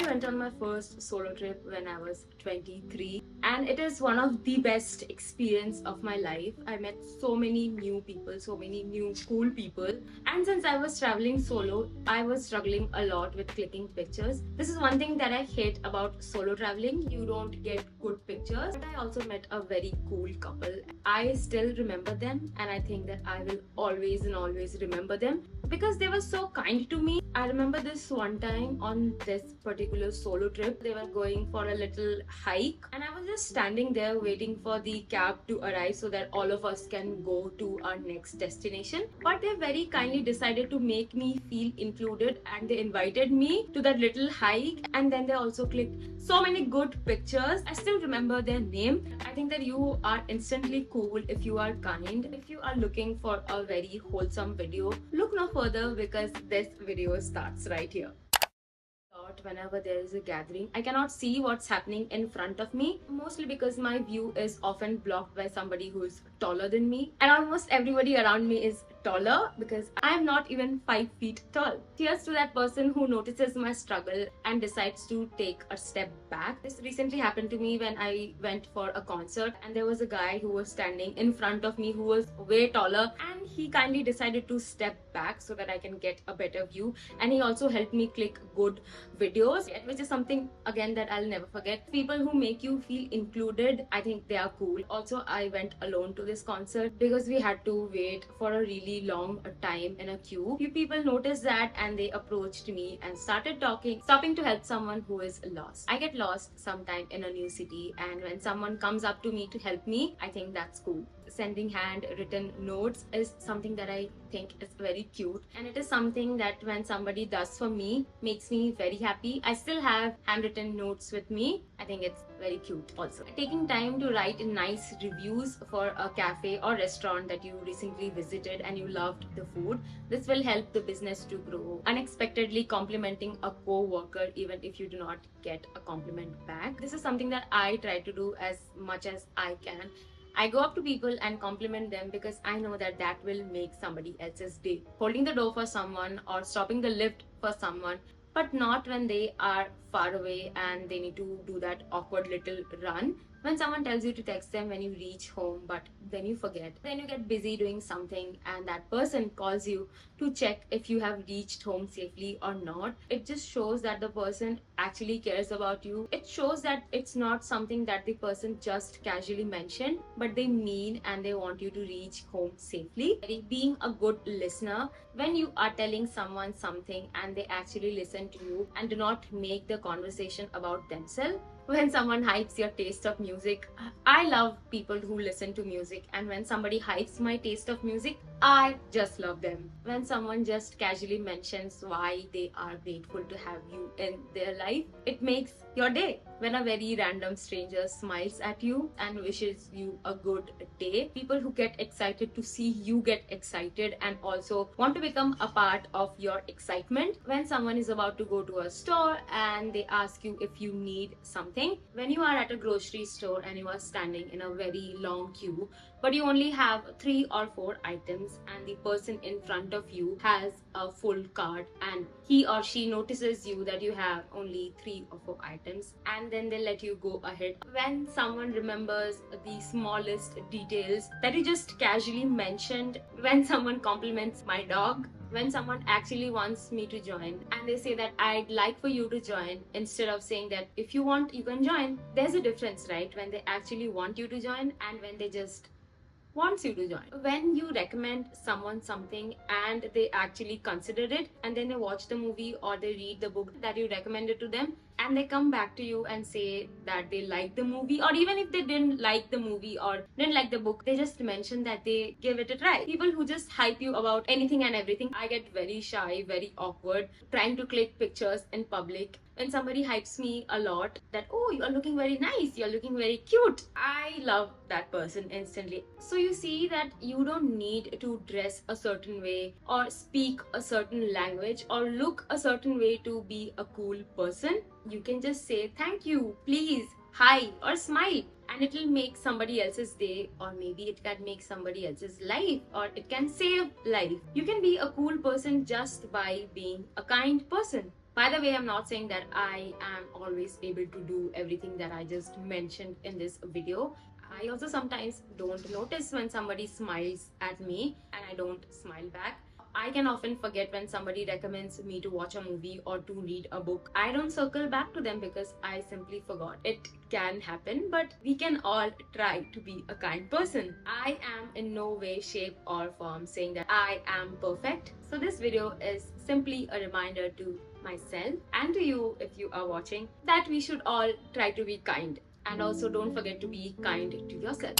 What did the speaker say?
I went on my first solo trip when I was 23, and it is one of the best experience of my life. I met so many new people, so many new cool people. And since I was traveling solo, I was struggling a lot with clicking pictures. This is one thing that I hate about solo traveling. You don't get good pictures. But I also met a very cool couple. I still remember them, and I think that I will always and always remember them because they were so kind to me. I remember this one time on this particular solo trip, they were going for a little hike, and I was just standing there waiting for the cab to arrive so that all of us can go to our next destination. But they very kindly decided to make me feel included, and they invited me to that little hike, and then they also clicked so many good pictures. I still remember their name. I think that you are instantly cool if you are kind. If you are looking for a very wholesome video, look no further because this video starts right here. Whenever there is a gathering, I cannot see what's happening in front of me, mostly because my view is often blocked by somebody who is taller than me, and almost everybody around me is taller because I am not even 5 feet tall. Cheers to that person who notices my struggle and decides to take a step back. This recently happened to me when I went for a concert, and there was a guy who was standing in front of me who was way taller, and he kindly decided to step back so that I can get a better view, and he also helped me click good videos, which is something again that I'll never forget. People who make you feel included, I think they are cool. Also, I went alone to this concert because we had to wait for a really long time in a queue. Few people noticed that, and they approached me and started stopping to help someone who is lost. I get lost sometime in a new city, and when someone comes up to me to help me, I think that's cool. Sending handwritten notes is something that I think is very cute, and it is something that when somebody does for me makes me very happy. I still have handwritten notes with me. I think it's very cute. Also, taking time to write nice reviews for a cafe or restaurant that you recently visited and you loved the food, this will help the business to grow. Unexpectedly complimenting a co-worker even if you do not get a compliment back, this is something that I try to do as much as I can. I go up to people and compliment them because I know that that will make somebody else's day. Holding the door for someone or stopping the lift for someone, but not when they are far away and they need to do that awkward little run. When someone tells you to text them when you reach home, but then you forget. Then you get busy doing something and that person calls you to check if you have reached home safely or not. It just shows that the person actually cares about you. It shows that it's not something that the person just casually mentioned, but they mean and they want you to reach home safely. Being a good listener, when you are telling someone something and they actually listen to you and do not make the conversation about themselves. When someone hypes your taste of music, I love people who listen to music, and when somebody hypes my taste of music, I just love them. When someone just casually mentions why they are grateful to have you in their life, it makes your day. When a very random stranger smiles at you and wishes you a good day, people who get excited to see you get excited and also want to become a part of your excitement. When someone is about to go to a store and they ask you if you need something. When you are at a grocery store and you are standing in a very long queue, but you only have 3 or 4 items, and the person in front of you has a full cart, and he or she notices you that you have only 3 or 4 items, and then they let you go ahead. When someone remembers the smallest details that you just casually mentioned. When someone compliments my dog. When someone actually wants me to join and they say that I'd like for you to join instead of saying that if you want you can join. There's a difference, right? When they actually want you to join and when they just wants you to join. When you recommend someone something and they actually consider it, and then they watch the movie or they read the book that you recommended to them, and they come back to you and say that they like the movie, or even if they didn't like the movie or didn't like the book, they just mention that they give it a try. People who just hype you about anything and everything, I get very shy, very awkward trying to click pictures in public. When somebody hypes me a lot that, oh, you're looking very nice, you're looking very cute, I love that person instantly. So you see that you don't need to dress a certain way or speak a certain language or look a certain way to be a cool person. You can just say thank you, please, hi, or smile, and it will make somebody else's day, or maybe it can make somebody else's life, or it can save life. You can be a cool person just by being a kind person. By the way, I'm not saying that I am always able to do everything that I just mentioned in this video. I also sometimes don't notice when somebody smiles at me and I don't smile back. I can often forget when somebody recommends me to watch a movie or to read a book. I don't circle back to them because I simply forgot. It can happen, but we can all try to be a kind person. I am in no way, shape, or form saying that I am perfect. So, this video is simply a reminder to myself and to you, if you are watching, that we should all try to be kind. And also, don't forget to be kind to yourself.